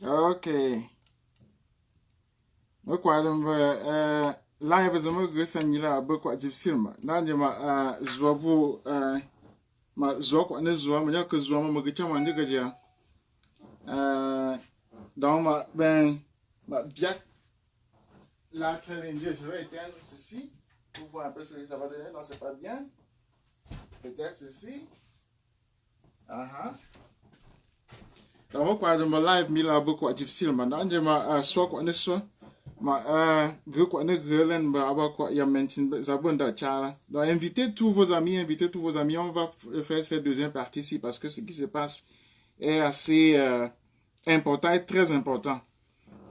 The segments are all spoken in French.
Ok. Quoi, live zama ga sanyila ba kwa difficile ma. Na je ma zuwa bu ma zuwa kwa ne zuwa ma yaka zuwa ma ga chama ndiga ja. Donc ma bien la challenge, je vais éteindre ceci pour voir un peu ce que ça va donner. Non, c'est pas bien. Peut-être ceci. Donc quoi, dans ma live mila ba kwa difficile ma. Na je ma soit kwa ne soit vu quoi ne grelen ba aba quoi ya mentin zabunda chara. Donc invitez tous vos amis, on va faire cette deuxième partie ici parce que ce qui se passe est assez important et très important.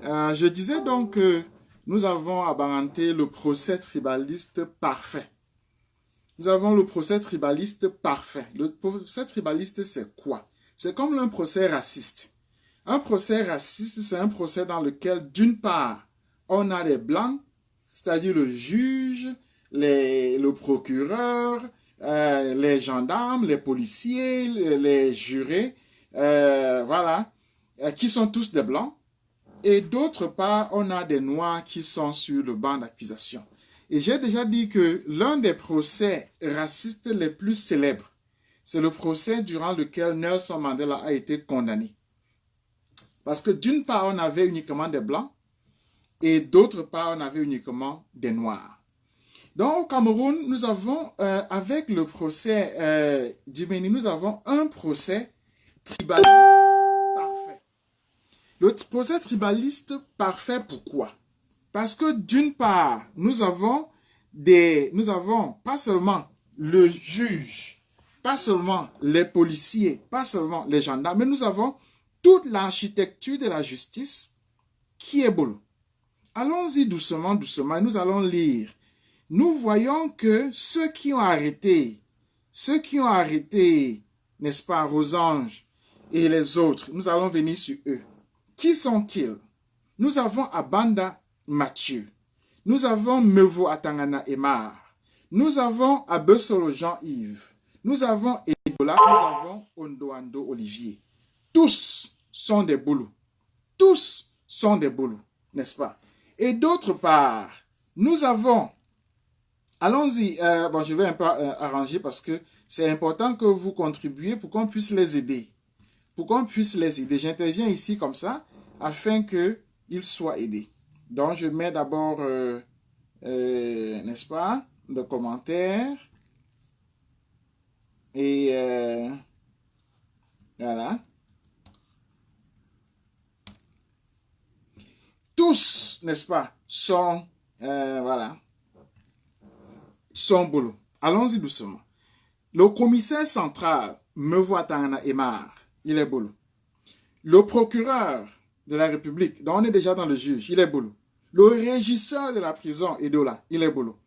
Je disais donc que nous avons abaranté le procès tribaliste parfait. Nous avons le procès tribaliste parfait. Le procès tribaliste, c'est quoi? C'est comme un procès raciste. Un procès raciste, c'est un procès dans lequel, d'une part, on a les blancs, c'est-à-dire le juge, le procureur, les gendarmes, les policiers, les jurés, voilà, qui sont tous des blancs. Et d'autre part, on a des noirs qui sont sur le banc d'accusation. Et j'ai déjà dit que l'un des procès racistes les plus célèbres, c'est le procès durant lequel Nelson Mandela a été condamné. Parce que d'une part, on avait uniquement des blancs et d'autre part, on avait uniquement des noirs. Donc au Cameroun, nous avons, avec le procès Djimeni, nous avons un procès tribaliste parfait. Le procès tribaliste parfait, pourquoi? Parce que d'une part, nous avons pas seulement le juge, pas seulement les policiers, pas seulement les gendarmes, mais nous avons toute l'architecture de la justice qui est bonne. Allons-y doucement, doucement, nous allons lire. Nous voyons que ceux qui ont arrêté, n'est-ce pas, Rosange et les autres, nous allons venir sur eux. Qui sont-ils? Nous avons Abanda Mathieu. Nous avons Mevo Atangana Emar. Nous avons Abesolo Jean-Yves. Nous avons Ebola. Nous avons Ondoando Olivier. Tous sont des boulous. Tous sont des boulous, n'est-ce pas? Et d'autre part, nous avons... Allons-y. Je vais un peu arranger parce que c'est important que vous contribuiez pour qu'on puisse les aider. J'interviens ici comme ça afin qu'ils soient aidés. Donc, je mets d'abord, n'est-ce pas, le commentaire. Et voilà. Tous, n'est-ce pas, sont, voilà, sont boulot. Allons-y doucement. Le commissaire central, Mevo Atangana Emar, il est boulot. Le procureur de la République, donc on est déjà dans le juge, il est boulot. Le régisseur de la prison, Edola, il est boulot.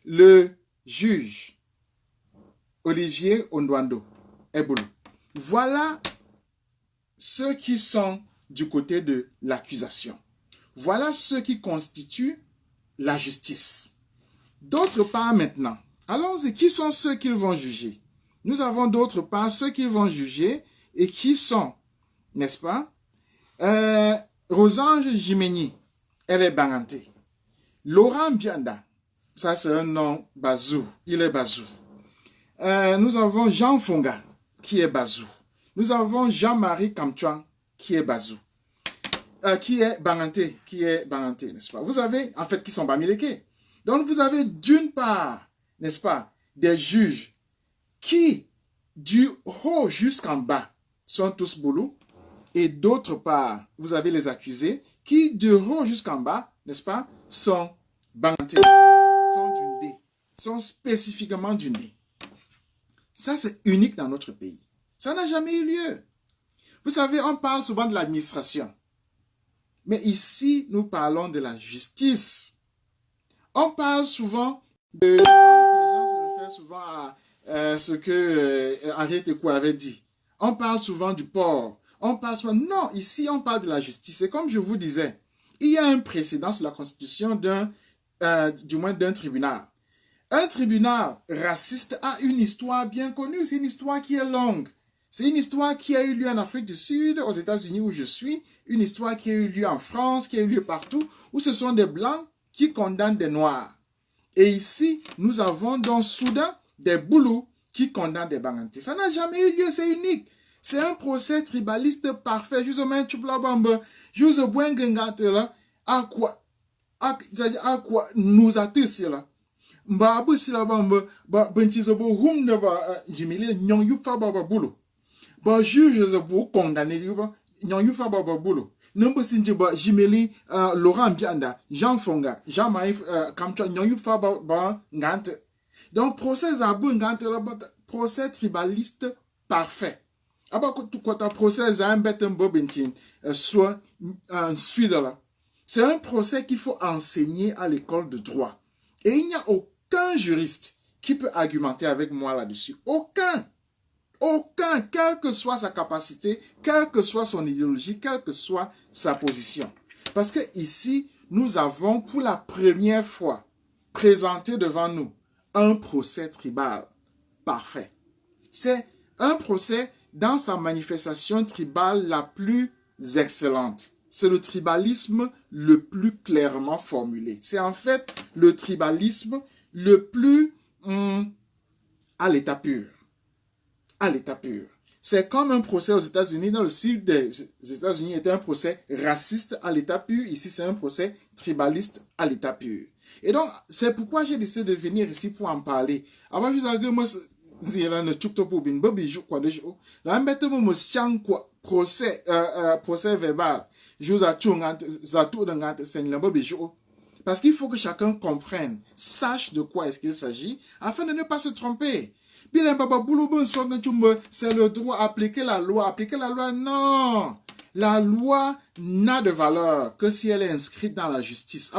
Le juge, Olivier Ondwando, est boulot. Voilà ceux qui sont du côté de l'accusation. Voilà ceux qui constituent la justice. D'autre part maintenant, allons-y, qui sont ceux qu'ils vont juger? Nous avons d'autre part ceux qu'ils vont juger et qui sont, n'est-ce pas, Rosange Jimeni, elle est Banganté. Laurent Bianda, ça c'est un nom Bazou, il est Bazou. Nous avons Jean Fonga, qui est Bazou. Nous avons Jean-Marie Kamchouan, qui est Bazou. Qui est Banganté, n'est-ce pas? Vous avez, en fait, qui sont Bamileke. Donc vous avez d'une part, n'est-ce pas, des juges qui, du haut jusqu'en bas, sont tous boulous. Et d'autre part, vous avez les accusés qui, du haut jusqu'en bas, n'est-ce pas, sont Banganté, sont d'Undé, sont spécifiquement d'Undé. Ça, c'est unique dans notre pays. Ça n'a jamais eu lieu. Vous savez, on parle souvent de l'administration. Mais ici, nous parlons de la justice. On parle souvent de... Les gens se réfèrent souvent à ce que Henriette Ekou avait dit. On parle souvent du port. On parle souvent... Non, ici, on parle de la justice. Et comme je vous disais, il y a un précédent sur la constitution du moins d'un tribunal. Un tribunal raciste a une histoire bien connue. C'est une histoire qui est longue. C'est une histoire qui a eu lieu en Afrique du Sud, aux États-Unis où je suis, une histoire qui a eu lieu en France, qui a eu lieu partout, où ce sont des Blancs qui condamnent des Noirs. Et ici, nous avons dans le Soudan des Boulous qui condamnent des Bangantés. Ça n'a jamais eu lieu, c'est unique. C'est un procès tribaliste parfait. Je vous mets je vous à quoi nous attire là. Mba si la bamba benchizo bo hum de ba jimili nyon yu fa ba bulu. Ba juge ze bo condamné yu ba nyon yu fa ba bulu. Number sinji ba jimili Laurent Bianda, Jean Fonga, Jean-Marie Kamcha nyon yu fa ba ngante. Donc procès à bon ngante là procès tribaliste parfait. Aba ko ta procès à un bête mbo benchin soit un suite là. C'est un procès qu'il faut enseigner à l'école de droit. Et il n'y a aucun juriste qui peut argumenter avec moi là-dessus. Aucun. Aucun, quelle que soit sa capacité, quelle que soit son idéologie, quelle que soit sa position. Parce que ici, nous avons pour la première fois présenté devant nous un procès tribal parfait. C'est un procès dans sa manifestation tribale la plus excellente. C'est le tribalisme le plus clairement formulé. C'est en fait le tribalisme le plus à l'état pur. À l'état pur. C'est comme un procès aux États-Unis. Dans le sud des États-Unis, était un procès raciste à l'état pur. Ici, c'est un procès tribaliste à l'état pur. Et donc, c'est pourquoi j'ai décidé de venir ici pour en parler. Avant, je vous ai moi, procès verbal. Parce qu'il faut que chacun comprenne, sache de quoi est-ce qu'il s'agit, afin de ne pas se tromper. C'est le droit, appliquer la loi. Appliquer la loi, non. La loi n'a de valeur que si elle est inscrite dans la justice.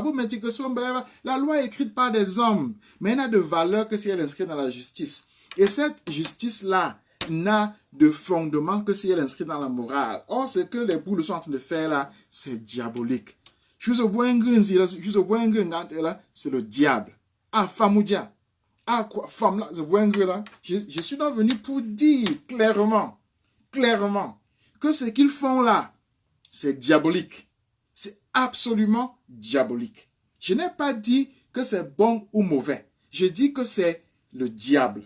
La loi est écrite par des hommes, mais elle n'a de valeur que si elle est inscrite dans la justice. Et cette justice-là n'a de fondement que si elle est inscrite dans la morale. Or, ce que les boules sont en train de faire là, c'est diabolique. C'est le diable. Ah, famoudia. Ah, quoi, femme là, je suis donc venu pour dire clairement, que ce qu'ils font là, c'est diabolique. C'est absolument diabolique. Je n'ai pas dit que c'est bon ou mauvais. Je dis que c'est le diable.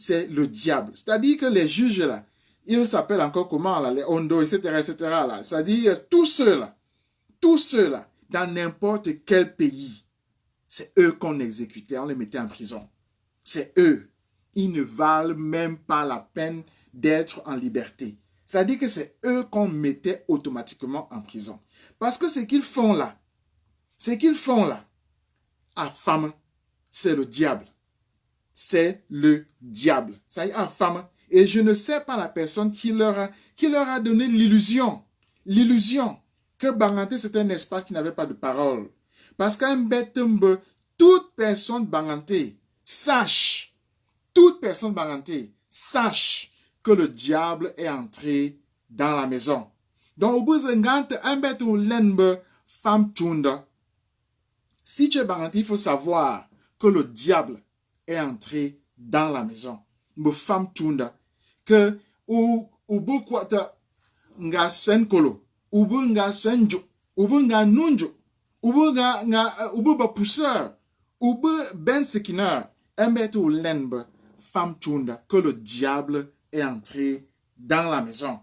C'est le diable. C'est-à-dire que les juges là, ils s'appellent encore comment là, les Ondo, etc. là. C'est-à-dire tous ceux là, dans n'importe quel pays, c'est eux qu'on exécutait, on les mettait en prison. C'est eux. Ils ne valent même pas la peine d'être en liberté. C'est-à-dire que c'est eux qu'on mettait automatiquement en prison. Parce que ce qu'ils font là, à femme, c'est le diable. C'est le diable. Ça y est, à femme. Et je ne sais pas la personne qui leur a donné l'illusion que Banganté c'était un espace qui n'avait pas de parole. Parce qu'un bêtembe, toute personne Banganté sache que le diable est entré dans la maison. Donc, au bout un bête ou l'enbe, femme tunda. Si tu es Banganté, il faut savoir que le diable est entré dans la maison. Une femme tunda. Que, ou beaucoup nga sen kolo, ou nga senjo, ou nga nunjo, ou ba pousseur, ou ben sekiner, un bête ou l'enbe, femme tunda, que le diable est entré dans la maison.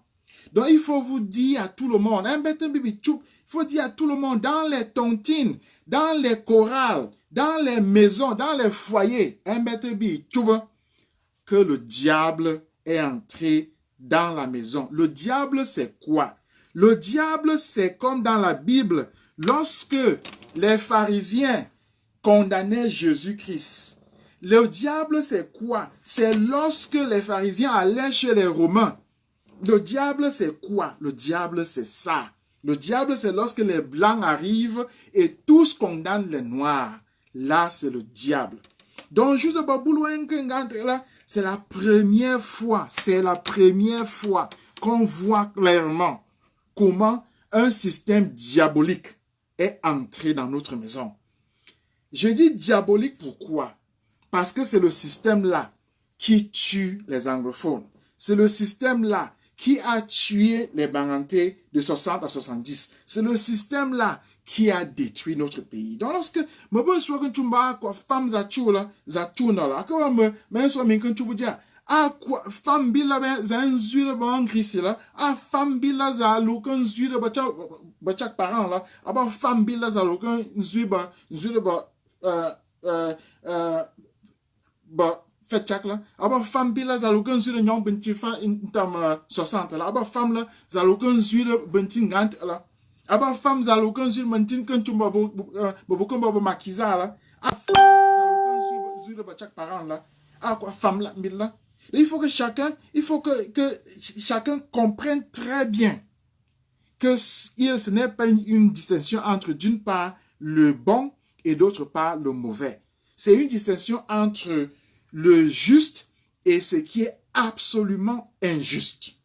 Donc, il faut vous dire à tout le monde, il faut dire à tout le monde, dans les tontines, dans les chorales, dans les maisons, dans les foyers, que le diable est entré dans la maison. Le diable, c'est quoi? Le diable, c'est comme dans la Bible, lorsque les pharisiens condamnaient Jésus-Christ. Le diable, c'est quoi? C'est lorsque les pharisiens allaient chez les Romains. Le diable, c'est quoi? Le diable, c'est ça. Le diable, c'est lorsque les Blancs arrivent et tous condamnent les Noirs. Là, c'est le diable. Donc, juste c'est la première fois qu'on voit clairement comment un système diabolique est entré dans notre maison. Je dis diabolique pourquoi? Parce que c'est le système-là qui tue les anglophones. c'est le système-là qui a tué les Banganté de 60 à 70. C'est le système-là qui a détruit notre pays. Donc, lorsque je me suis dit que femmes femme bila ben zure ba angrisi la femme bila za lokan zure ba chak parent la femme bila za lokan zure ba fait chak la femme bila za lokan zure nyong benti fa intam 60 la femme la za lokan zure benti ngant la femme za lokan zure mentin kan tumba bo kan ba makiza la za lokan zure ba chak parent la femme la mila. Il faut que chacun comprenne très bien que ce n'est pas une distinction entre d'une part le bon et d'autre part le mauvais. C'est une distinction entre le juste et ce qui est absolument injuste.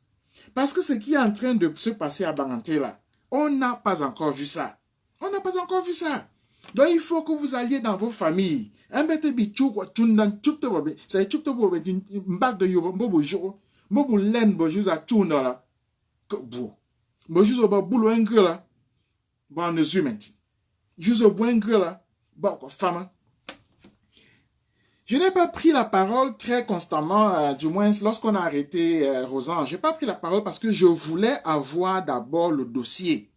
Parce que ce qui est en train de se passer à Banganté là, on n'a pas encore vu ça. On n'a pas encore vu ça. Donc il faut que vous alliez dans vos familles. Un bête bichou quoi tundan chukte bobe. Ça chukte bobe une bague de yobo bobo jo. Bobo len bojo za tuna la. Que bo. Bojo ba bulo engre la. Ba ne zumenti. Juzo bo engre la. Ba quoi femme. Je n'ai pas pris la parole très constamment, du moins lorsqu'on a arrêté Rosange. Je n'ai pas pris la parole parce que je voulais avoir d'abord le dossier.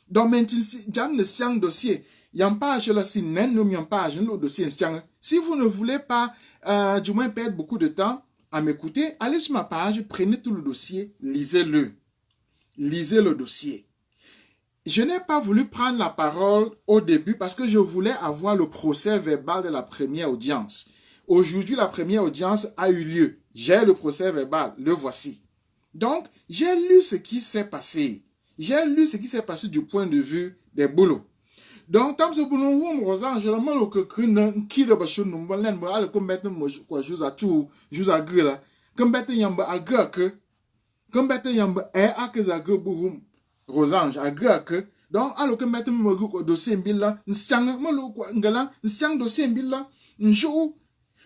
Donc maintenant, j'ai le siang dossier. Il y a une page là, si le dossier. Si vous ne voulez pas, du moins perdre beaucoup de temps à m'écouter, allez sur ma page, prenez tout le dossier, lisez-le. Lisez le dossier. Je n'ai pas voulu prendre la parole au début parce que je voulais avoir le procès verbal de la première audience. Aujourd'hui, la première audience a eu lieu. J'ai le procès verbal, le voici. Donc, j'ai lu ce qui s'est passé. J'ai lu ce qui s'est passé du point de vue des boulots. Donc, tant que vous nous Rosange, je l'ai que qui de bachon nous len ba al comme bête mo quoi juza tu juza gela comme bête yamba aga que comme bête yamba za buhum Rosange aga que donc al comme bête mo ko dossier mbilla nsang mo lo ko ngala nsang dossier mbilla njou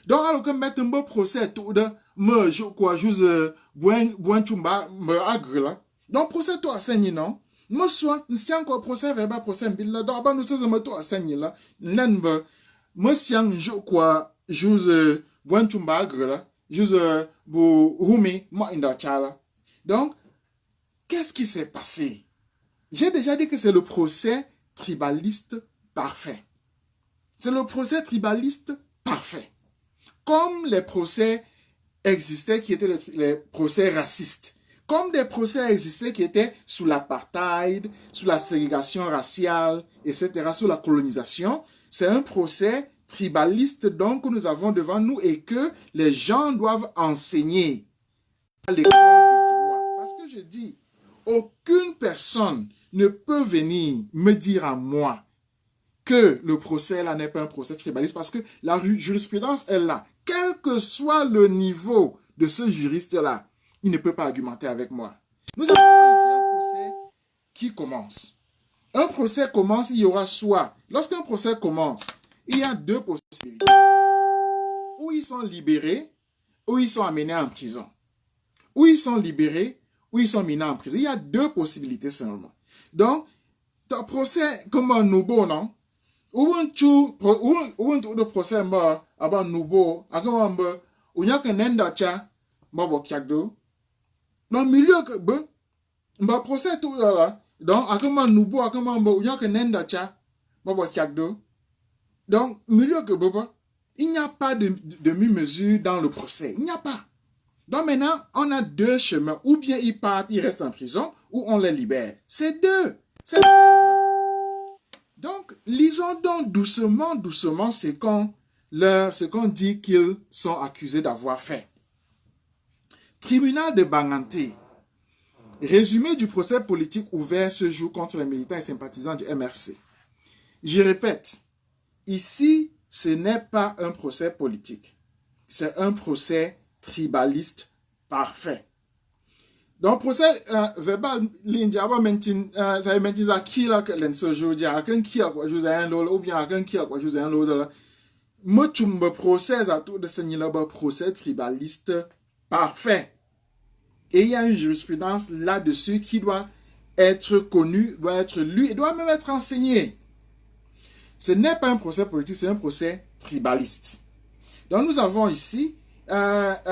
donc al comme bête mo procès tout de me je quoi juza buen chumba me agrela donc procès toi saigné non. Moi, soit, si encore procès verbal, procès mbilla, donc, nous sommes tous à saigner là, l'enbe, moi, si je quoi, j'use, bon chumba là, j'use, bu, rumi, moi, in chala. Donc, qu'est-ce qui s'est passé? J'ai déjà dit que c'est le procès tribaliste parfait. C'est le procès tribaliste parfait. Comme les procès existaient qui étaient les procès racistes. Comme des procès existaient qui étaient sous l'apartheid, sous la ségrégation raciale, etc., sous la colonisation, c'est un procès tribaliste donc que nous avons devant nous et que les gens doivent enseigner à l'école de droit. Parce que je dis, aucune personne ne peut venir me dire à moi que le procès là n'est pas un procès tribaliste parce que la jurisprudence est là. Quel que soit le niveau de ce juriste-là, il ne peut pas argumenter avec moi. Nous avons ici un procès qui commence. Un procès commence, il y aura soit, lorsqu'un procès commence, il y a deux possibilités. Ou ils sont libérés, ou ils sont amenés en prison. Ou ils sont libérés, ou ils sont amenés en prison. Il y a deux possibilités seulement. Donc, ton procès, comme un nouveau, non? Ou un procès, un nouveau, ou y a qu'un endacha, dans le milieu que mba procès tout là donc akama nubo akama mba uya que nenda cha baba chakdo donc milieu que baba il n'y a pas de demi-mesure dans le procès, il n'y a pas. Donc maintenant on a deux chemins, ou bien ils partent, ils restent en prison, ou on les libère. C'est deux, c'est simple. Donc lisons donc doucement ce qu'on dit qu'ils sont accusés d'avoir fait. Tribunal de Banganté. Résumé du procès politique ouvert ce jour contre les militants et sympathisants du MRC. Je répète, ici, ce n'est pas un procès politique. C'est un procès tribaliste parfait. Donc, procès verbal, l'India va maintenir, ça va maintenir à qui là que l'ense joue, à quelqu'un qui a quoi jouer un l'autre, ou bien à quelqu'un qui a quoi jouer un l'autre. Moi, tu me procès à tout de ce procès tribaliste parfait. Et il y a une jurisprudence là-dessus qui doit être connue, doit être lue et doit même être enseignée. Ce n'est pas un procès politique, c'est un procès tribaliste. Donc nous avons ici déjà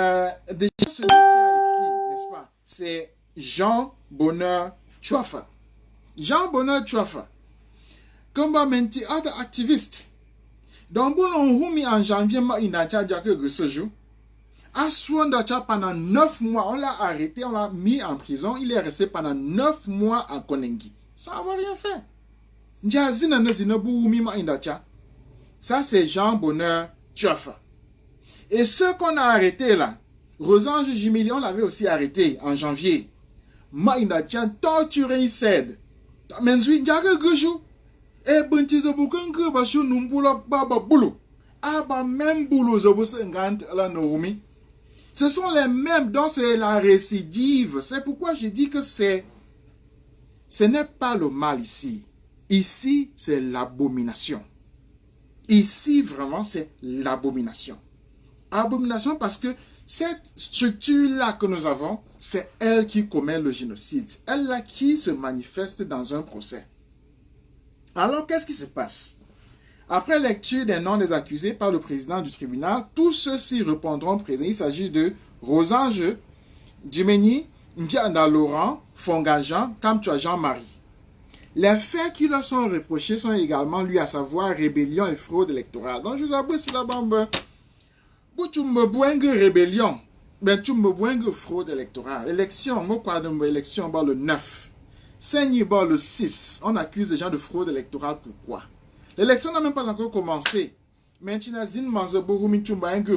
celui qui a écrit, n'est-ce pas? C'est Jean Bonheur Tchouafa. Jean Bonheur Tchouafa. Comme menti autre activiste. Donc bon on mis en janvier il n'a déjà que ce jour. À Souandacha pendant 9 mois, on l'a arrêté, on l'a mis en prison. Il est resté pendant 9 mois à Konengi. Ça n'a rien fait. Ça, c'est Jean Bonheur Tchouafa. Et ceux qu'on a arrêtés là, Rosange Jimili, on l'avait aussi arrêté en janvier. Maïndacha torturé, il cède. Menzui, Ndiaga Gujou. Et Buntizo Bukangu Bashu Numbula Baba Boulou. Aba même Boulou Zobusengant la Noumi. Ce sont les mêmes dont c'est la récidive. C'est pourquoi je dis que ce n'est pas le mal ici. Ici, c'est l'abomination. Ici, vraiment, c'est l'abomination. Abomination parce que cette structure-là que nous avons, c'est elle qui commet le génocide. Elle-là qui se manifeste dans un procès. Alors, qu'est-ce qui se passe? Après lecture des noms des accusés par le président du tribunal, tous ceux-ci répondront présents. Il s'agit de Rosange, Djimeni, Ndianda Laurent, Fongajan, Kamtua Jean-Marie. Les faits qui leur sont reprochés sont également lui, à savoir rébellion et fraude électorale. Donc je vous avoue, c'est la bombe. Tu me boingue rébellion, ben tu me boingue fraude électorale. Élection, moi quoi de élection, le 9. Seigneur, le 6. On accuse les gens de fraude électorale. Pourquoi? L'élection n'a même pas encore commencé. Maintenant,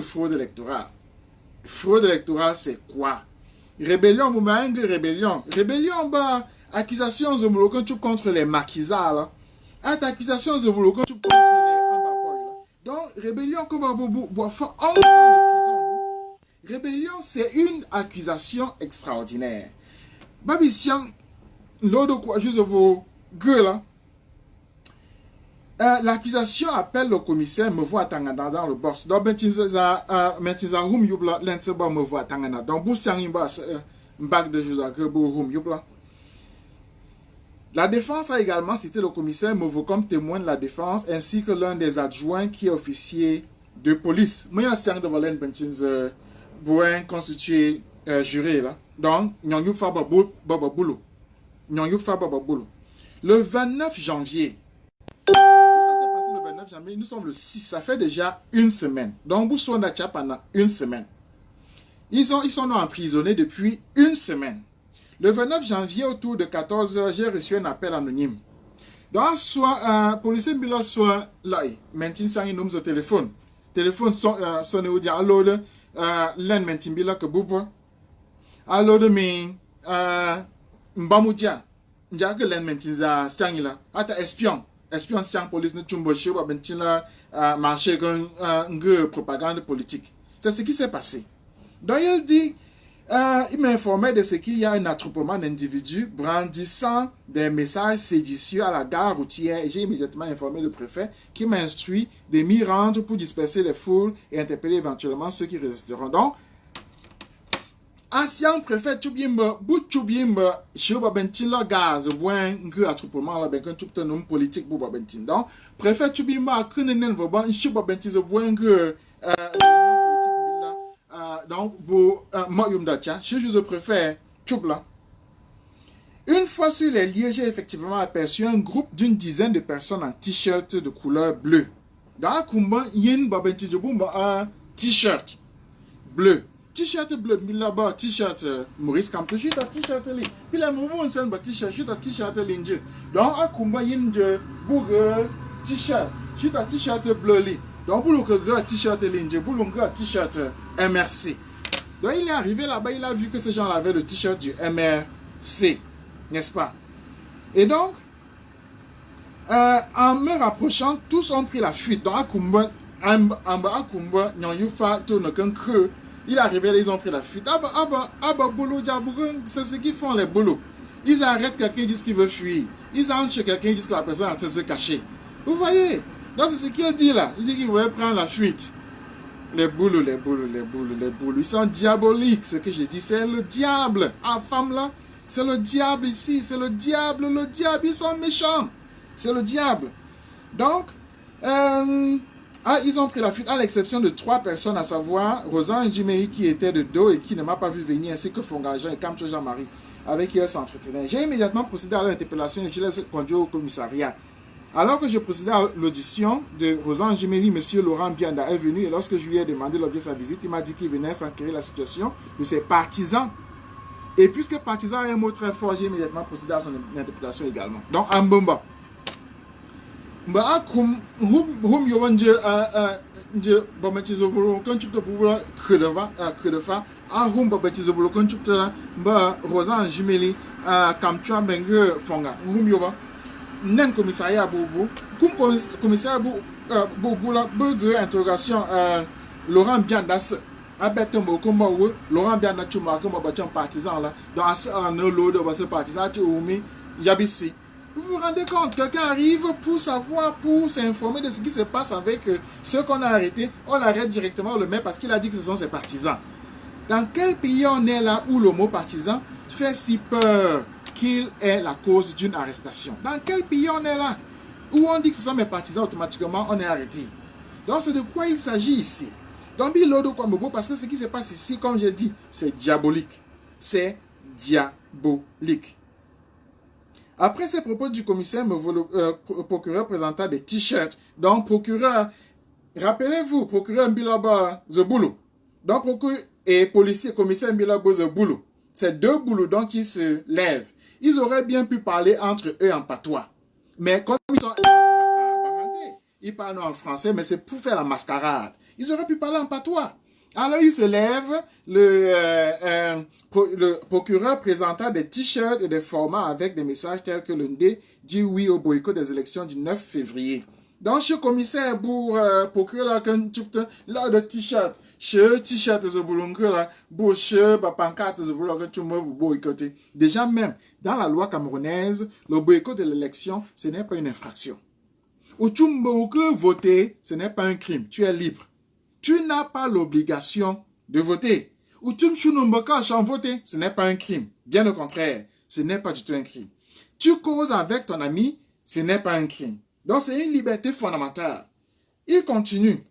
fraude électorale. Fraude électorale, c'est quoi? Rébellion, rébellion. Rébellion, accusation contre les maquisards. Accusation contre les ambaboy. Donc, rébellion, comme 11 ans de prison. Rébellion, c'est une accusation extraordinaire. Babisian, l'eau de quoi, juste vos gueules, l'accusation appelle le commissaire Mevo Atangana dans le box. Donc, maintenant, hum yubla, l'enseba Mevo Atangana. Donc, Boussiang Imba, bac de Joseph hum yubla. La défense a également cité le commissaire Mevo comme témoin de la défense, ainsi que l'un des adjoints qui est officier de police. Moi, il y a un de Valen Bentins, Bouen constitué juré là. Donc, Nyongyup Fa Bababoulou. Nyongyup Fa Bababoulou. Le 29 janvier. Nous sommes le 6, ça fait déjà une semaine. Donc, Boussouan Dacha pendant une semaine. Ils sont emprisonnés depuis une semaine. Le 29 janvier, autour de 14 h, j'ai reçu un appel anonyme. Donc, soit policier Bila soit là, maintenant, ça y est, au téléphone. Téléphone sonne ou dit allô, l'un maintenant Bila que Boubou. Allô, de mi, Mbamoudia. Ndiaga que l'un maintenant, ça y est là. Ata espion. Espion sans police ne tumboche ou bentila marché comme une propagande politique. C'est ce qui s'est passé. Donc il dit, il m'a informé de ce qu'il y a un attroupement d'individus brandissant des messages séditieux à la gare routière. Et j'ai immédiatement informé le préfet qui m'a instruit de m'y rendre pour disperser les foules et interpeller éventuellement ceux qui résisteront. Donc, ancien préfet Tchoubimba, bout Tchoubimba, Chouba Bentin la gaz, boin, un attroupement là, ben, quand tu as un homme politique pour Bentin. Donc, préfet Tchoubimba, a créé un voban, Chouba Bentin, boin, donc, pour Moyum Dacha, je suis le préfet Tchoubla. Une fois sur les lieux, j'ai effectivement aperçu un groupe d'une dizaine de personnes en t-shirt de couleur bleue. Dans la Kumba, il y a un t-shirt bleu. T-shirt bleu, mais là-bas, t-shirt Maurice Kamto, je suis un t-shirt li. Puis là, mon seul t-shirt, je suis un t-shirt linge. Donc, à Kumba, il y a un t-shirt, je suis un t-shirt bleu li. Donc, pour le t-shirt linge, pour le t-shirt MRC. Donc, il est arrivé là-bas, il a vu que ces gens avaient le t-shirt du MRC, n'est-ce pas? Et donc, en me rapprochant, tous ont pris la fuite. Donc, à Kumba, il est arrivé là, ils ont pris la fuite. C'est ce qu'ils font les boulots. Ils arrêtent quelqu'un, ils disent qu'il veut fuir. Ils entrent chez quelqu'un, ils disent que la personne est en train de se cacher. Vous voyez? Donc c'est ce qu'il dit là. Il dit qu'il voulait prendre la fuite. Les boules, ils sont diaboliques, ce que je dis, c'est le diable. Ah, femme là, c'est le diable ici, c'est le diable, ils sont méchants. C'est le diable. Donc, ils ont pris la fuite, à l'exception de 3 personnes, à savoir Rosanne Jimmy qui était de dos et qui ne m'a pas vu venir, ainsi que Fongajan et Kamcho Jean-Marie, avec qui elle s'entretenait. J'ai immédiatement procédé à l'interpellation et je les ai conduits au commissariat. Alors que je procédais à l'audition de Rosanne Jimmy, M. Laurent Bianda est venu et lorsque je lui ai demandé l'objet de sa visite, il m'a dit qu'il venait s'enquérir la situation de ses partisans. Et puisque partisan est un mot très fort, j'ai immédiatement procédé à son interpellation également. Donc, Ambomba. Hum yowanje nje bamachizo bulu konchupto bulu kredefa hum babachizo bulu konchupto mba Rosan Jimeli kamchwa benge fonga hum yoba nen commissariat bobu commissaire bobu la burger interrogation Laurent Biandas abetembo komba wo Laurent Biandas chuma komba bacham partisan là donc en lot de ce partisan tu oumi yabisi. Vous vous rendez compte, quelqu'un arrive pour savoir, pour s'informer de ce qui se passe avec ceux qu'on a arrêtés. On l'arrête directement, on le met parce qu'il a dit que ce sont ses partisans. Dans quel pays on est là où le mot partisan fait si peur qu'il est la cause d'une arrestation? Dans quel pays on est là où on dit que ce sont mes partisans, automatiquement on est arrêté? Donc c'est de quoi il s'agit ici. Donc parce que ce qui se passe ici, comme j'ai dit, c'est diabolique. C'est diabolique. Après ces propos du commissaire, procureur présenta des t-shirts. Donc, procureur, rappelez-vous, procureur Mbilaba Zeboulou. Donc, procureur et policier, commissaire Mbilaba Zeboulou. C'est 2 boulous donc qui se lèvent. Ils auraient bien pu parler entre eux en patois. Mais comme ils sont ils parlent en français, mais c'est pour faire la mascarade. Ils auraient pu parler en patois. Alors, il se lève, le procureur présenta des t-shirts et des formats avec des messages tels que le ND dit oui au boycott des élections du 9 février. Donc, chez le commissaire pour procureur là, de t-shirt, chez t-shirt de boulongue là, pour chez pancarte de boycotter. Déjà même, dans la loi camerounaise, le boycott de l'élection, ce n'est pas une infraction. Ou tu voter, ce n'est pas un crime, tu es libre. Tu n'as pas l'obligation de voter. Ou tu me voter, ce n'est pas un crime. Bien au contraire, ce n'est pas du tout un crime. Tu causes avec ton ami, ce n'est pas un crime. Donc c'est une liberté fondamentale. Il continue.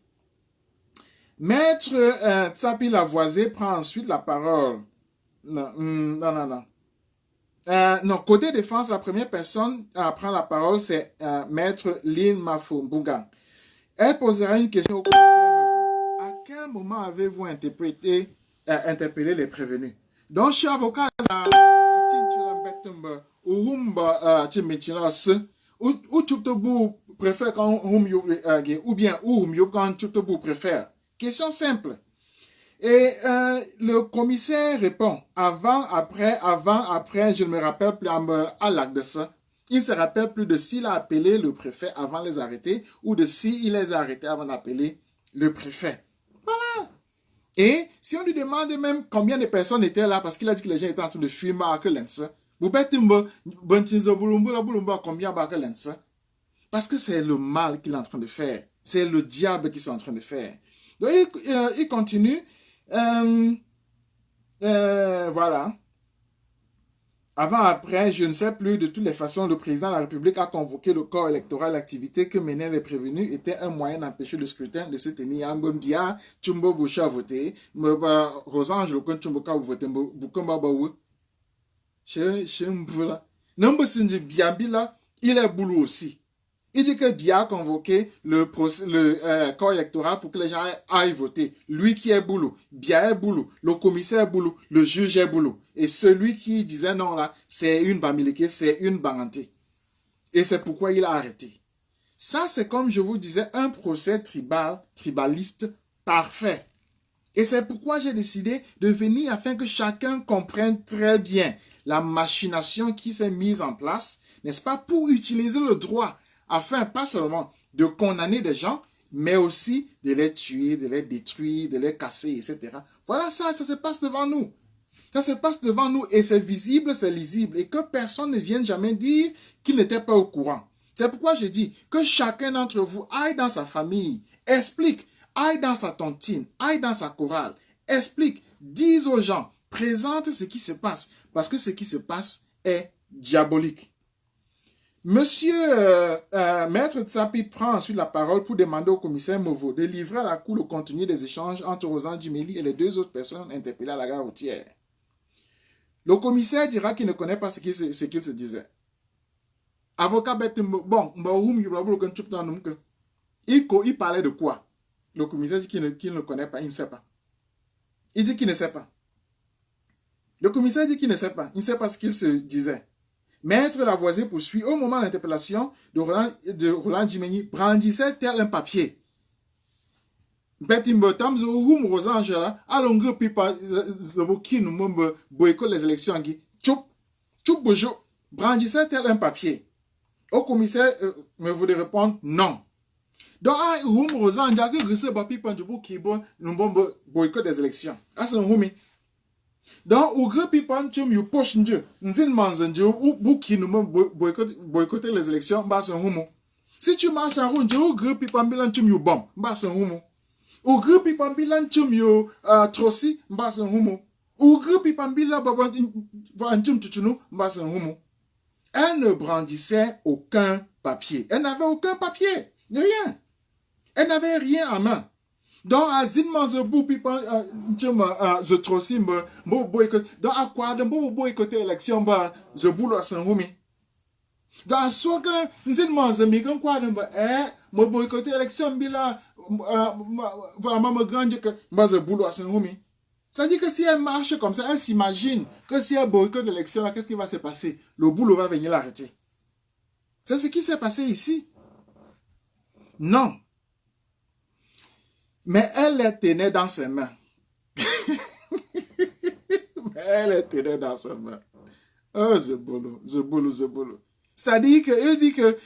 Maître Tsapi Lavoisier prend ensuite la parole. Non. Côté défense, la première personne à prendre la parole, c'est Maître Lynn Mafo-Mbougang. Elle posera une question au commissaire. À quel moment avez-vous interpellé les prévenus? Donc, je suis avocat ou bien préfère. Question simple. Et le commissaire répond, avant, après, je ne me rappelle plus à l'acte de ça. Il ne se rappelle plus de s'il a appelé le préfet avant de les arrêter ou de s'il les a arrêtés avant d'appeler le préfet. Voilà. Et si on lui demande même combien de personnes étaient là, parce qu'il a dit que les gens étaient en train de fumer à Kelensa, combien à Kelensa? Parce que c'est le mal qu'il est en train de faire. C'est le diable qu'ils sont en train de faire. Donc il continue. Voilà. Avant, après, je ne sais plus, de toutes les façons, le président de la République a convoqué le corps électoral. L'activité que menaient les prévenus était un moyen d'empêcher le scrutin de se tenir. Ambomdia, Chumbo Boucha a voté, Rosange, le compte Chumbo Ka voté, Boukomba Baou. Chumboula. Nombo Sinji Biambila, il est boulot aussi. Il dit que Bia a convoqué le corps électoral pour que les gens aillent voter. Lui qui est boulot, Bia est boulot, le commissaire est boulot, le juge est boulot. Et celui qui disait non là, c'est une bamileke, c'est une banganté. Et c'est pourquoi il a arrêté. Ça, c'est comme je vous disais, un procès tribaliste parfait. Et c'est pourquoi j'ai décidé de venir afin que chacun comprenne très bien la machination qui s'est mise en place, n'est-ce pas, pour utiliser le droit afin pas seulement de condamner des gens, mais aussi de les tuer, de les détruire, de les casser, etc. Voilà ça se passe devant nous. Ça se passe devant nous et c'est visible, c'est lisible. Et que personne ne vienne jamais dire qu'il n'était pas au courant. C'est pourquoi je dis que chacun d'entre vous aille dans sa famille, explique aille dans sa tontine, aille dans sa chorale, explique, dise aux gens, présente ce qui se passe, parce que ce qui se passe est diabolique. Monsieur Maître Tsapi prend ensuite la parole pour demander au commissaire Movo de livrer à la cour le contenu des échanges entre Rosan Djimeli et les deux autres personnes interpellées à la gare routière. Le commissaire dira qu'il ne connaît pas ce qu'il se disait. Avocat bon, il parlait de quoi? Le commissaire dit qu'il ne connaît pas, il ne sait pas. Il dit qu'il ne sait pas. Le commissaire dit qu'il ne sait pas, il ne sait pas ce qu'il se disait. Maître Lavoisier poursuit, au moment de l'interpellation de Roland Djimeni, brandissait tel un papier. Betimbo Tamzo, Roum Rosangela, à longueur pipa, qui nous boycott les élections, Tchoup Bojo, brandissait tel un papier. Au commissaire, me voulait répondre non. Donc, Roum Rosangela, que Grissé Bapipa, qui nous boycott les élections. Ah, c'est un Roumi. Donc, au groupe pipan chum you poche nje, nzin manzanje ou bouki nous boycotter les élections, bah c'est un humo. Si tu marches en route, au groupe pipan bilan chum you bomb, bah c'est un humo. Au groupe pipan bilan chum you trossi, bah c'est un humo. Au groupe pipan bilan baba chum tuchunu, bah c'est un humo. Elle ne brandissait aucun papier. Elle n'avait aucun papier. Rien. Elle n'avait rien en main. Donc, azimman ze bou pipan ze trosi mbo boycott. Donc, à quoi de mbo boycotter l'élection ba ze boulo san humi. Donc, à soit que zimman ze migan quoi de mbo boycotter l'élection bila vraiment me grande que mba ze boulo san humi. Ça dit que si elle marche comme ça, elle s'imagine que si elle boycotte l'élection, qu'est-ce qui va se passer? Le boulot va venir l'arrêter. C'est ce qui s'est passé ici. Non. Mais elle les tenait dans ses mains. Elle les tenait dans ses mains. Oh, Zebolo. C'est-à-dire qu'il dit que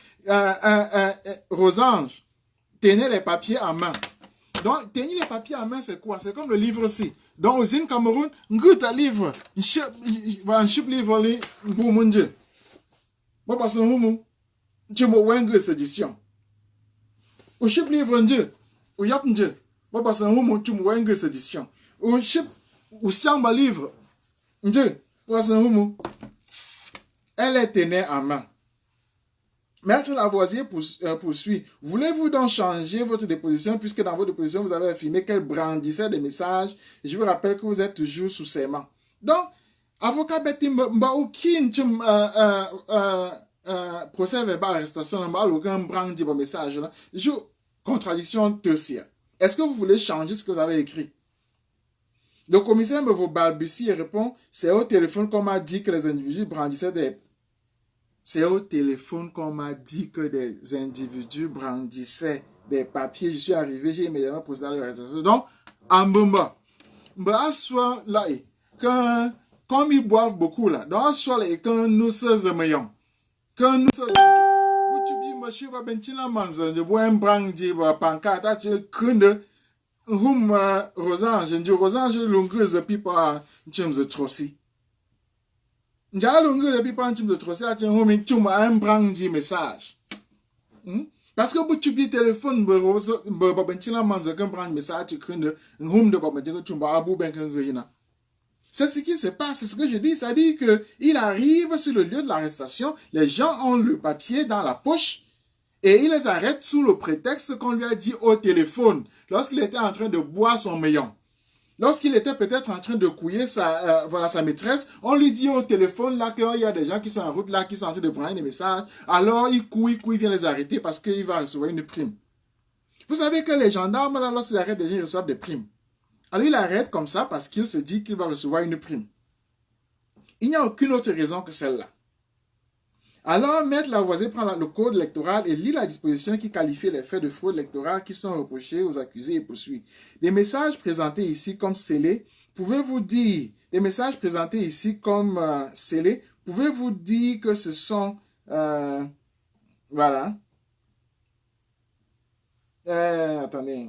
Rosange tenait les papiers en main. Donc, tenir les papiers en main, c'est quoi? C'est comme le livre-ci. Donc, aux îles Cameroun, un livre, un chip livre, pour mon Dieu. Moi, parce que je me vois une édition. Au chip livre, Dieu. Au yap, Dieu. Moi, parce que tu me vois une édition. Au chip, au samba livre, Dieu. Parce que elle les tenait en main. Maître Lavoisier poursuit. Voulez-vous donc changer votre déposition puisque dans votre déposition, vous avez affirmé qu'elle brandissait des messages. Je vous rappelle que vous êtes toujours sous serment. Donc, avocat Betty Mbaoukin, procès verbal arrestation, aucun brandi vos messages. Contradiction tertiaire. Est-ce que vous voulez changer ce que vous avez écrit? Le commissaire me vous balbutie et répond, c'est au téléphone qu'on m'a dit que les individus brandissaient des... C'est au téléphone qu'on m'a dit que des individus brandissaient des papiers. Je suis arrivé, j'ai immédiatement posé l'arrestation. Donc, en Bumba, soit là, comme ils boivent beaucoup là, donc soit là, quand nous sommes meilleurs, quand nous sommes... Je vais bentina manza, je vois un brandi, pancarte, tu crunde, Rosange, longueuse, pipa, chums trossi. J'ai longueuse, pipa, chums trossi, un brandi message. Parce que tu dis téléphone, bentina manza, qu'un brandi message, tu crunde, de babadia, tu m'as abou ben qu'un. C'est ce qui se passe, c'est ce que je dis, ça dit que il arrive sur le lieu de l'arrestation, les gens ont le papier dans la poche, et il les arrête sous le prétexte qu'on lui a dit au téléphone, lorsqu'il était en train de boire son meillon. Lorsqu'il était peut-être en train de couiller sa maîtresse, on lui dit au téléphone là qu'il y a des gens qui sont en route là, qui sont en train de prendre des messages. Alors il couille, il vient les arrêter parce qu'il va recevoir une prime. Vous savez que les gendarmes, là, lorsqu'ils arrêtent des gens, ils reçoivent des primes. Alors il arrête comme ça parce qu'il se dit qu'il va recevoir une prime. Il n'y a aucune autre raison que celle-là. Alors, Maître Lavoisier prend le code électoral et lit la disposition qui qualifie les faits de fraude électorale qui sont reprochés aux accusés et poursuit. Les messages présentés ici comme scellés, pouvez-vous dire, les messages présentés ici comme scellés, pouvez-vous dire que ce sont, voilà. Attendez.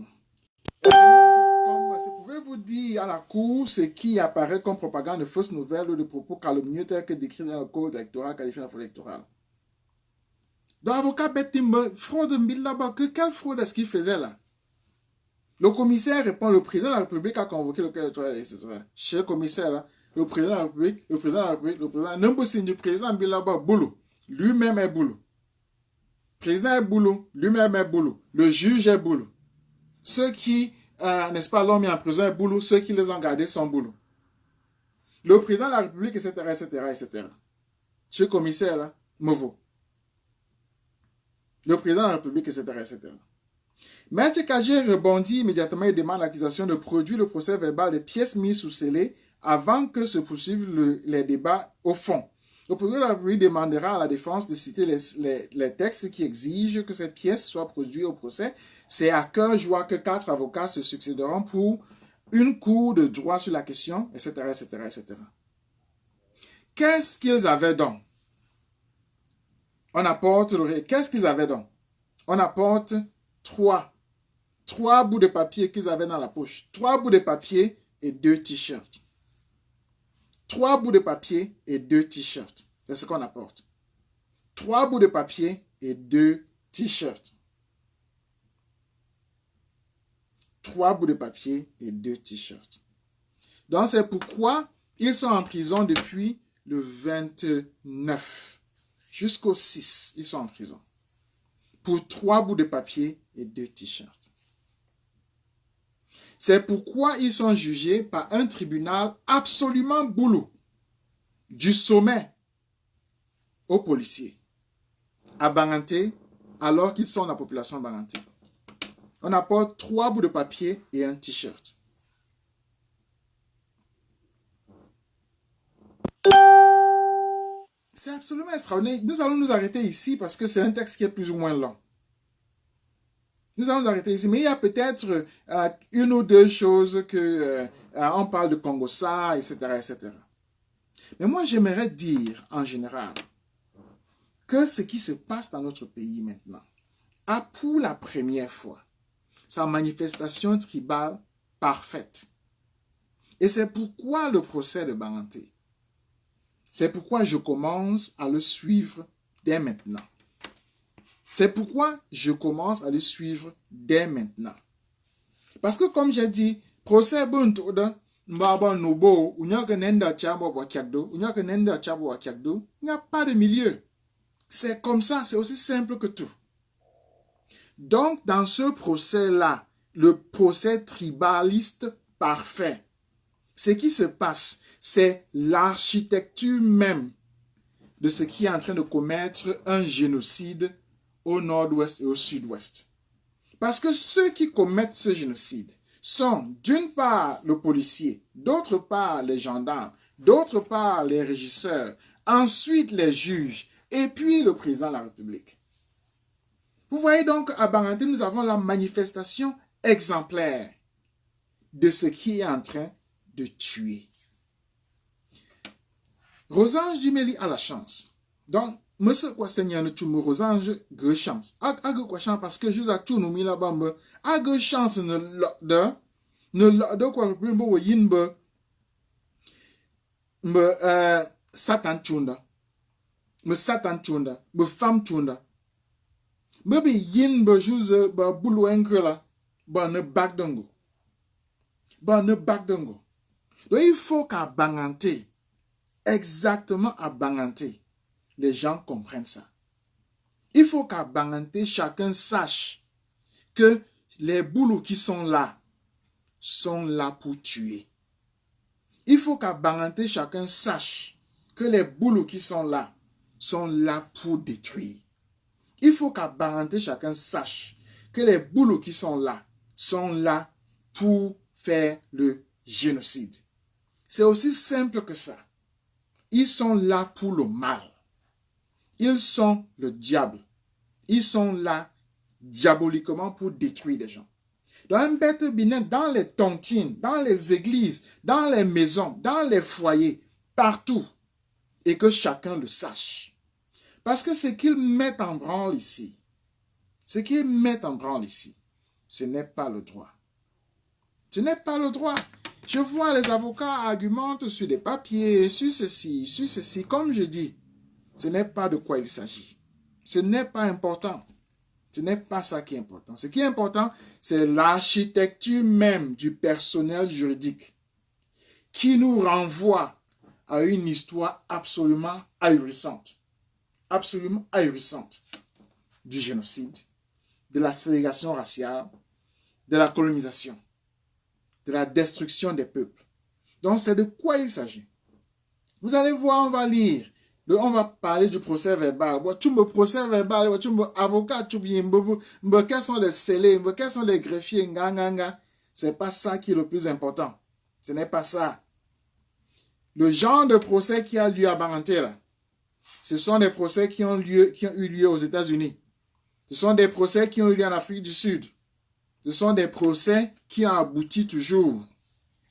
Pouvez-vous dire à la cour ce qui apparaît comme propagande de fausses nouvelles ou de propos calomnieux tels que décrits dans le code électoral qualifié de fraude électorale? Dans l'avocat Betimbe, fraude là-bas, quelle fraude est-ce qu'il faisait là? Le commissaire répond, le président de la République a convoqué le cas de toi, etc. Chez le commissaire, là, le président de la République, le président de la République, le président, n'importe signe du président, là-bas, boulot. Lui-même est boulot. Le président est boulot, lui-même est boulot. Le juge est boulot. Ceux qui, n'est-ce pas, l'ont mis en prison est boulot, ceux qui les ont gardés sont boulot. Le président de la République, etc., etc., etc. Chez le commissaire, là, mauvais. Le président de la République, etc., etc. Maître Kagé rebondit immédiatement et demande l'accusation de produire le procès verbal des pièces mises sous scellé avant que se poursuivent les débats au fond. Le procureur de la République demandera à la défense de citer les textes qui exigent que cette pièce soit produite au procès. C'est à cœur joie que 4 avocats se succéderont pour une cour de droit sur la question, etc., etc., etc. Qu'est-ce qu'ils avaient donc? On apporte le... Qu'est-ce qu'ils avaient donc? On apporte 3 bouts de papier qu'ils avaient dans la poche. 3 bouts de papier et 2 t-shirts. 3 bouts de papier et 2 t-shirts. C'est ce qu'on apporte. 3 bouts de papier et 2 t-shirts. 3 bouts de papier et 2 t-shirts. Donc, c'est pourquoi ils sont en prison depuis le 29. Jusqu'au 6, ils sont en prison. Pour 3 bouts de papier et 2 t-shirts. C'est pourquoi ils sont jugés par un tribunal absolument boulot, du sommet aux policiers, à Banganté, alors qu'ils sont dans la population Banganté. On apporte 3 bouts de papier et un t-shirt. C'est absolument extraordinaire. Nous allons nous arrêter ici parce que c'est un texte qui est plus ou moins long. Nous allons nous arrêter ici. Mais il y a peut-être une ou deux choses que on parle de Congo-Ça, etc., etc. Mais moi, j'aimerais dire, en général, que ce qui se passe dans notre pays maintenant a pour la première fois sa manifestation tribale parfaite. Et c'est pourquoi le procès de Banganté, c'est pourquoi je commence à le suivre dès maintenant. C'est pourquoi je commence à le suivre dès maintenant. Parce que comme j'ai dit, procès Buntoda, il n'y a pas de milieu. C'est comme ça, c'est aussi simple que tout. Donc, dans ce procès-là, le procès tribaliste parfait, ce qui se passe, c'est l'architecture même de ce qui est en train de commettre un génocide au nord-ouest et au sud-ouest. Parce que ceux qui commettent ce génocide sont d'une part le policier, d'autre part les gendarmes, d'autre part les régisseurs, ensuite les juges et puis le président de la République. Vous voyez donc, à Banganté, nous avons la manifestation exemplaire de ce qui est en train de tuer. Rosange Jimeli a la chance. Donc, monsieur quoi seigneur ne tu me Rosange grande chance. A quoi chance parce que je vous a tout nommé la bamba. A grande chance ne de quoi me yinbe me satan chunda. Me satan chunda, me femme chunda. Me be yinbe juse ba bulu enkela ba ne bagdango. Ba ne bagdango. Donc il faut qu'à Banganté, exactement à Banganté, les gens comprennent ça. Il faut qu'à Banganté, chacun sache que les boulous qui sont là pour tuer. Il faut qu'à Banganté, chacun sache que les boulous qui sont là pour détruire. Il faut qu'à Banganté, chacun sache que les boulous qui sont là pour faire le génocide. C'est aussi simple que ça. Ils sont là pour le mal. Ils sont le diable. Ils sont là diaboliquement pour détruire des gens. Dans un bête binet, dans les tontines, dans les églises, dans les maisons, dans les foyers, partout. Et que chacun le sache. Parce que ce qu'ils mettent en branle ici, ce n'est pas le droit. Ce n'est pas le droit. Je vois les avocats argumentent sur des papiers, sur ceci. Comme je dis, ce n'est pas de quoi il s'agit. Ce n'est pas important. Ce n'est pas ça qui est important. Ce qui est important, c'est l'architecture même du personnel juridique qui nous renvoie à une histoire absolument ahurissante du génocide, de la ségrégation raciale, de la colonisation, de la destruction des peuples. Donc, c'est de quoi il s'agit. Vous allez voir, on va lire, on va parler du procès verbal. Procès verbal, avocat, quels sont les scellés, quels sont les greffiers, c'est pas ça qui est le plus important. Ce n'est pas ça. Le genre de procès qui a lieu à Baranté, là, ce sont des procès qui ont eu lieu aux États-Unis. Ce sont des procès qui ont eu lieu en Afrique du Sud. Ce sont des procès qui ont abouti toujours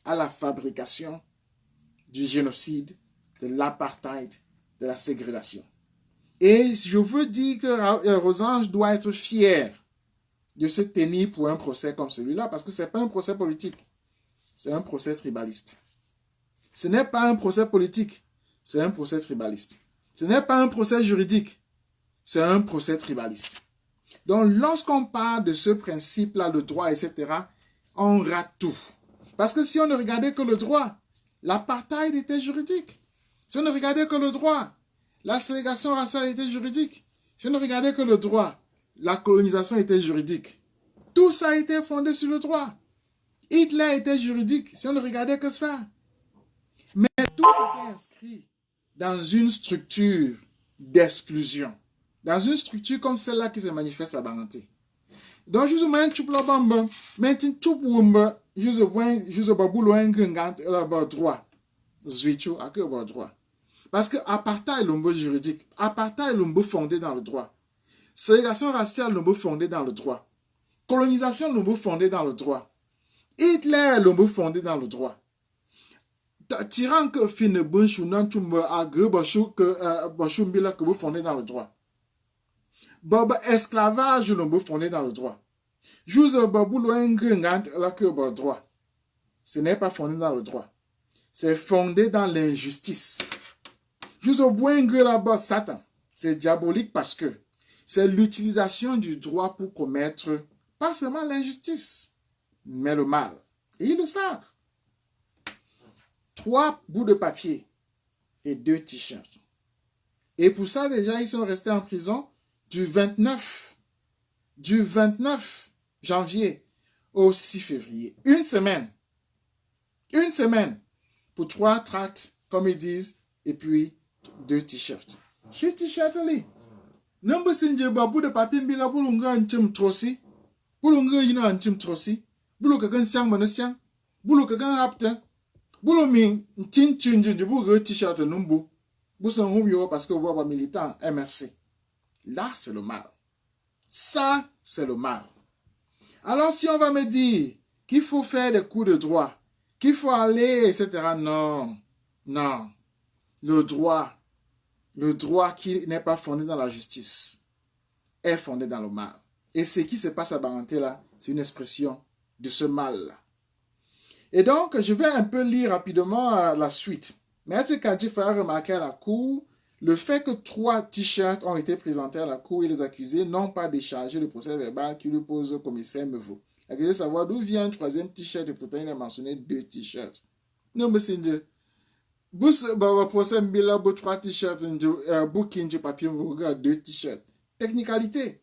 à la fabrication du génocide, de l'apartheid, de la ségrégation. Et je veux dire que Rosange doit être fier de se tenir pour un procès comme celui-là, parce que ce n'est pas un procès politique, c'est un procès tribaliste. Ce n'est pas un procès politique, c'est un procès tribaliste. Ce n'est pas un procès juridique, c'est un procès tribaliste. Donc, lorsqu'on parle de ce principe-là, le droit, etc., on rate tout. Parce que si on ne regardait que le droit, l'apartheid était juridique. Si on ne regardait que le droit, la ségrégation raciale était juridique. Si on ne regardait que le droit, la colonisation était juridique. Tout ça a été fondé sur le droit. Hitler était juridique, si on ne regardait que ça. Mais tout s'était inscrit dans une structure d'exclusion. Dans une structure comme celle-là qui se manifeste à Baranté. Donc, je me dis, droit. Parce que apartheid est juridique, apartheid est fondé dans le droit. Ségrégation raciale est fondée dans le droit. Colonisation est fondée dans le droit. Hitler est fondé dans le droit. Tyran que fine bunchu nan tumbe agre bashu que bashu mbila que vous fondez dans le droit. Bob esclavage le fondé dans le droit. Juse babu loengringant la que le droit. Ce n'est pas fondé dans le droit. C'est fondé dans l'injustice. Juse boengre là-bas Satan. C'est diabolique parce que c'est l'utilisation du droit pour commettre pas seulement l'injustice, mais le mal. Et ils le savent. 3 bouts de papier et 2 t-shirts. Et pour ça, déjà, ils sont restés en prison du 29 janvier au 6 février. Une semaine pour 3 tracts, comme ils disent, et puis 2 t-shirts. Ce t-shirt-là, number sinje ba bout de papier mbila bulunga antim trosi. Bulunga yina antim trosi. Bulu kagan siang manasiang. Bulu kagan hapten. Boulot min tin chinji du bourg t-shirt numbu. Bousson humio parce que vous êtes militant MRC. Là, c'est le mal. Ça, c'est le mal. Alors, si on va me dire qu'il faut faire des coups de droit, qu'il faut aller, etc. Non. Non. Le droit qui n'est pas fondé dans la justice, est fondé dans le mal. Et ce qui se passe à Baranté là, c'est une expression de ce mal-là. Et donc, je vais un peu lire rapidement la suite. Maître Kadji fera remarquer à la cour le fait que 3 t-shirts ont été présentés à la cour et les accusés n'ont pas déchargé le procès verbal qui lui pose au commissaire Meveau. L'accusé de savoir d'où vient un 3e t-shirt et pourtant il a mentionné 2 t-shirts. Non, mais c'est de... Bous, procès mbila, 3 t-shirts, booking du papier, 2 t-shirts. Technicalité.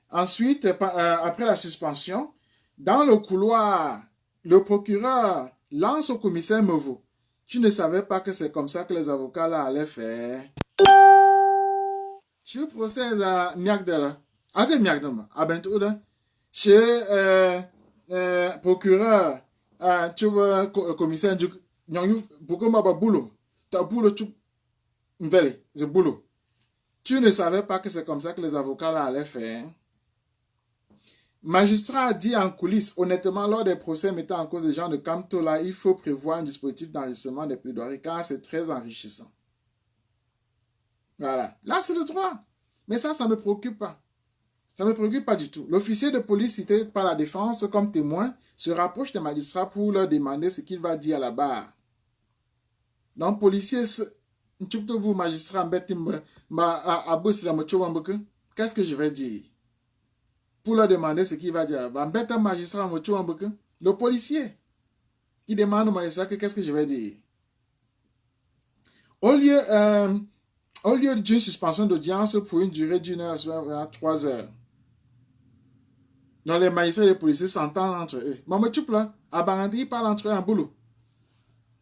Ensuite, après la suspension, dans le couloir, le procureur lance au commissaire Meveau. Tu ne savais pas que c'est comme ça que les avocats là allaient faire. Je procède à Niagdala. À Niagdala, à Bentouda. Chez procureur, tu vois, commissaire, pourquoi ma boulot? Ta boulot, tu m'vele, c'est boulot. Tu ne savais pas que c'est comme ça que les avocats là allaient faire. Magistrat a dit en coulisses, honnêtement, lors des procès mettant en cause les gens de Kamtola, il faut prévoir un dispositif d'enregistrement des plaidoiries car c'est très enrichissant. Voilà. Là, c'est le droit. Mais ça ne me préoccupe pas. Ça ne me préoccupe pas du tout. L'officier de police cité par la défense comme témoin se rapproche des magistrats pour leur demander ce qu'il va dire à la barre. Donc, policier, vous magistrat, qu'est-ce que je vais dire? pour leur demander ce qu'il va dire. Bambetta magistrat, le policier, qui demande au magistrat qu'est-ce que je vais dire. Au lieu d'une suspension d'audience pour une durée d'1 heure à 3 heures, donc les magistrats et les policiers s'entendent entre eux. Maman Tchoupla, à Barandi, ils parlent entre eux en boulot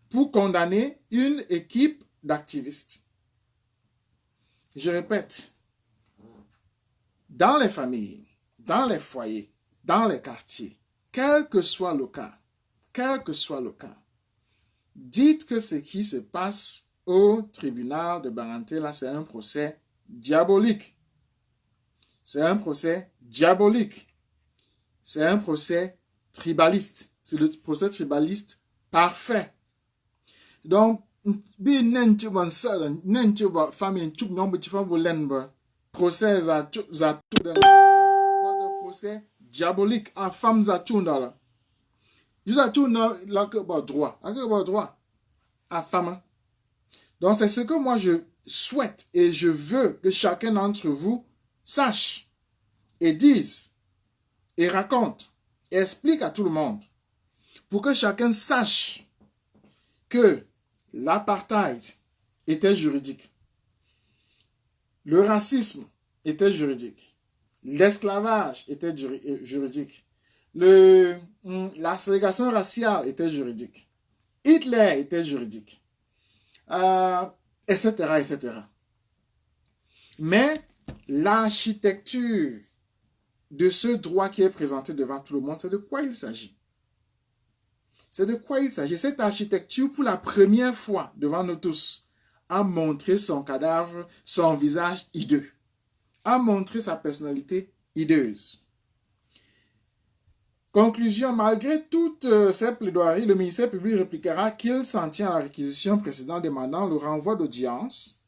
pour condamner une équipe d'activistes. Je répète, dans les familles, dans les foyers, dans les quartiers, quel que soit le cas, dites que ce qui se passe au tribunal de Baranté, là, c'est un procès diabolique. C'est un procès diabolique. C'est un procès tribaliste. C'est le procès tribaliste parfait. Donc, procès procès diabolique à femmes à tout là. Juste à tout là que droit, à femme. Donc c'est ce que moi je souhaite et je veux que chacun d'entre vous sache et dise et raconte et explique à tout le monde pour que chacun sache que l'apartheid était juridique, le racisme était juridique, l'esclavage était juridique, la ségrégation raciale était juridique, Hitler était juridique, etc., etc. Mais l'architecture de ce droit qui est présenté devant tout le monde, c'est de quoi il s'agit. C'est de quoi il s'agit. Cette architecture, pour la première fois devant nous tous, a montré son cadavre, son visage hideux, a montré sa personnalité hideuse. Conclusion, malgré toutes ces plaidoiries, le ministère public répliquera qu'il s'en tient à la réquisition précédente demandant le renvoi d'audience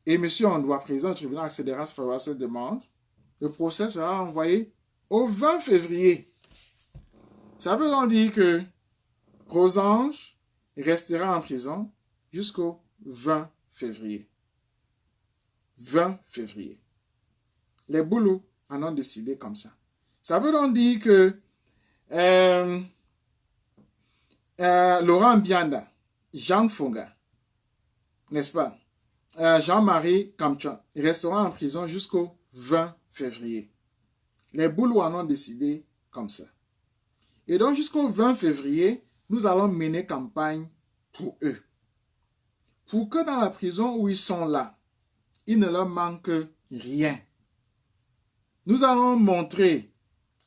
et M. Ondoa, président du tribunal, accédera à cette demande. Le procès sera envoyé au 20 février. Ça veut donc dire que Rosange restera en prison jusqu'au 20 février. 20 février. Les boulots en ont décidé comme ça. Ça veut donc dire que Laurent Bianda, Jean Fonga, n'est-ce pas, Jean-Marie Kamcha, resteront en prison jusqu'au 20 février. Les boulots en ont décidé comme ça. Et donc jusqu'au 20 février, nous allons mener campagne pour eux. Pour que dans la prison où ils sont là, il ne leur manque rien. Nous allons montrer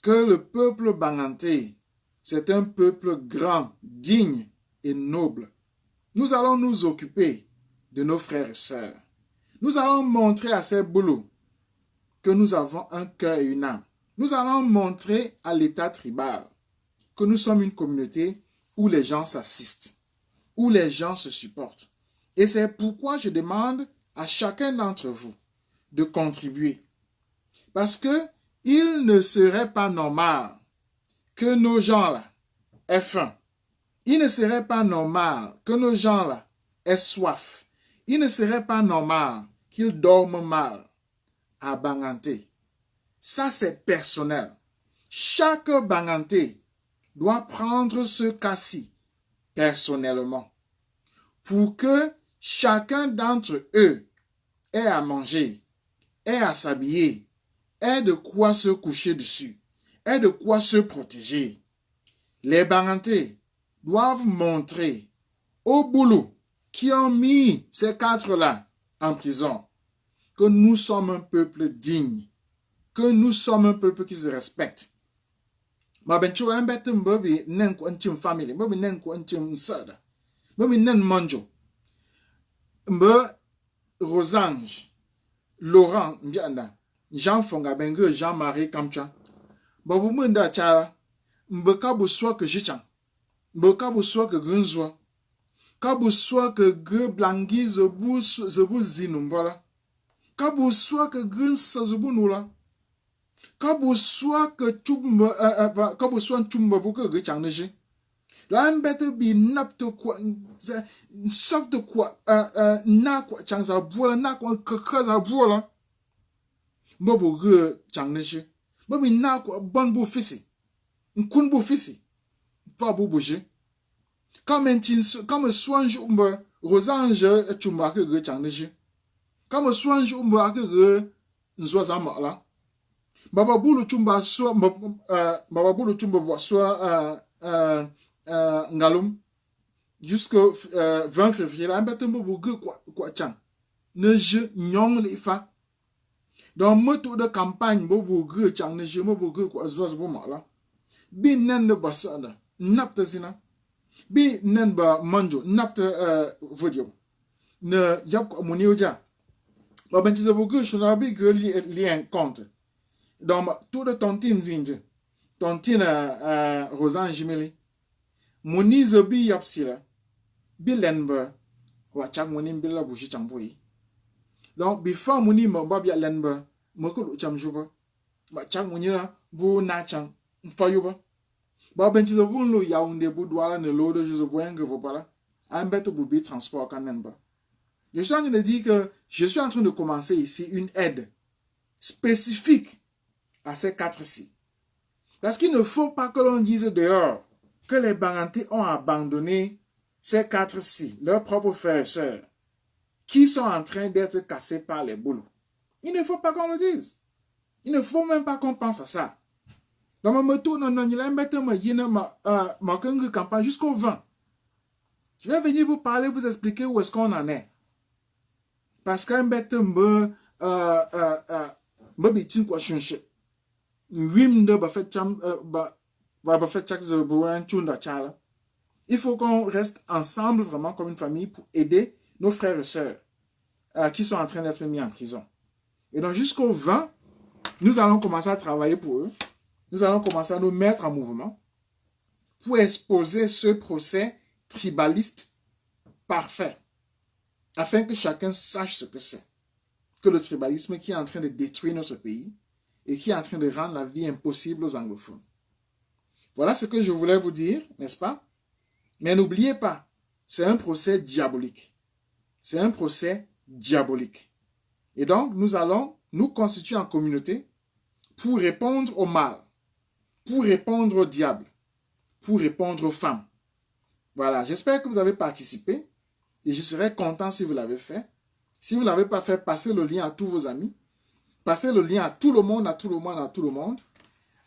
que le peuple bangantais, c'est un peuple grand, digne et noble. Nous allons nous occuper de nos frères et sœurs. Nous allons montrer à ces boulots que nous avons un cœur et une âme. Nous allons montrer à l'État tribal que nous sommes une communauté où les gens s'assistent, où les gens se supportent. Et c'est pourquoi je demande à chacun d'entre vous de contribuer. Parce que il ne serait pas normal que nos gens-là aient faim. Il ne serait pas normal que nos gens-là aient soif. Il ne serait pas normal qu'ils dorment mal à Banganté. Ça, c'est personnel. Chaque Banganté doit prendre ce cas-ci personnellement pour que chacun d'entre eux ait à manger, ait à s'habiller, ait de quoi se coucher dessus, ait de quoi se protéger. Les Bangantais doivent montrer aux boulot qui ont mis ces quatre-là en prison que nous sommes un peuple digne, que nous sommes un peuple qui se respecte. Ma bencho embete mbobi nenko anchim family, mbobi nenko anchim sada, mbobi nen manjo. Mbe Rosange, Laurent Mbianda, Jean Fonga Bengue, Jean-Marie Kamcha. Mbobu mwenda chala, mbe kabu swa ke jichan, mbe kabu swa ke grunzwa, kabu swa ke gre blangi zebu zinumbola, kabu swa ke grunsa zebu nula. Kabu swa ke chumba, kabu swa chumba buke ge changneji. L'un bête bi napte quoi, sac de quoi, na quoi changza boula, na quoi kakaza boula. Mobu ge changneji. Ba mi na ko bon bu fisi. Nkun bu fisi. Fa bu bouger. Comme soange umba rosange chumba ke ge chang neji. Comme soange umba ke ge nzo za ma la. Baba bulu chumba so baba bulu chumba bo so ngalum jusqu'au 20 février là mbete mbo bu ge kwa chang. Neji nyong le fa. Dans moto de campagne bo bu ge chang neji mo bu ge kwa zo bo ma la. Bi nen de basada napta zina. Bi nen ba manjo napta vodio ne yap ko monioja ba ben tise bu gush na bi que lien compte donc tout de tontine zinje tontine rosan jimeli monize bi yap sila bi len ba wa chak monim bi la bu shi chamboyi donc bi fa moni ma ba bi len ba mo ko cham juba ma chak monira bu na chang fa yuba. Ba ben tise bu lo yaounde bu douala ne lo de je boyenge vo pala un bête boubi transport quand même pas. Je suis en train de dire que je suis en train de commencer ici une aide spécifique à ces 4-ci. Parce qu'il ne faut pas que l'on dise dehors que les Barantais ont abandonné ces 4-ci, leurs propres frères et sœurs, qui sont en train d'être cassés par les boules. Il ne faut pas qu'on le dise. Il ne faut même pas qu'on pense à ça. Donc, je me tourne, ma campagne jusqu'au 20. Je vais venir vous parler, vous expliquer où est-ce qu'on en est. Parce qu'un bête me bitin quoi chunche. Wim ba fait cham ba fait chaque chunda chala. Il faut qu'on reste ensemble vraiment comme une famille pour aider nos frères et sœurs qui sont en train d'être mis en prison. Et donc jusqu'au 20, nous allons commencer à travailler pour eux. Nous allons commencer à nous mettre en mouvement pour exposer ce procès tribaliste parfait, afin que chacun sache ce que c'est, que le tribalisme qui est en train de détruire notre pays et qui est en train de rendre la vie impossible aux anglophones. Voilà ce que je voulais vous dire, n'est-ce pas? Mais n'oubliez pas, c'est un procès diabolique. C'est un procès diabolique. Et donc, nous allons nous constituer en communauté pour répondre au mal, pour répondre au diable, pour répondre aux femmes. Voilà, j'espère que vous avez participé et je serai content si vous l'avez fait. Si vous ne l'avez pas fait, passez le lien à tous vos amis. Passez le lien à tout le monde, à tout le monde, à tout le monde,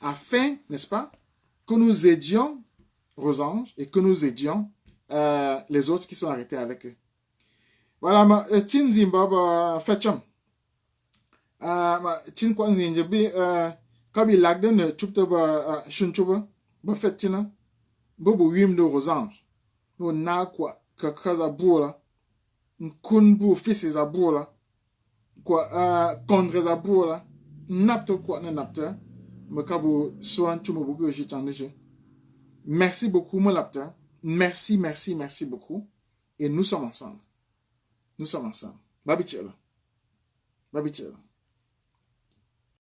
afin, n'est-ce pas, que nous aidions Rosange et que nous aidions les autres qui sont arrêtés avec eux. Voilà, tin Zimbabwe fetcham. Tin kwa Zimbabwe kabi lagde ne chupte ba shunchuba ba fetina bobo wim de Rosange. No na kwa kakaza bola nkunbu fisi za bola kwa kondre za bola napto kwa ne napta makabu soan chumo bugu jitandje. Merci beaucoup mon lapta. Merci beaucoup et nous sommes ensemble. Nous sommes ensemble. Babichela.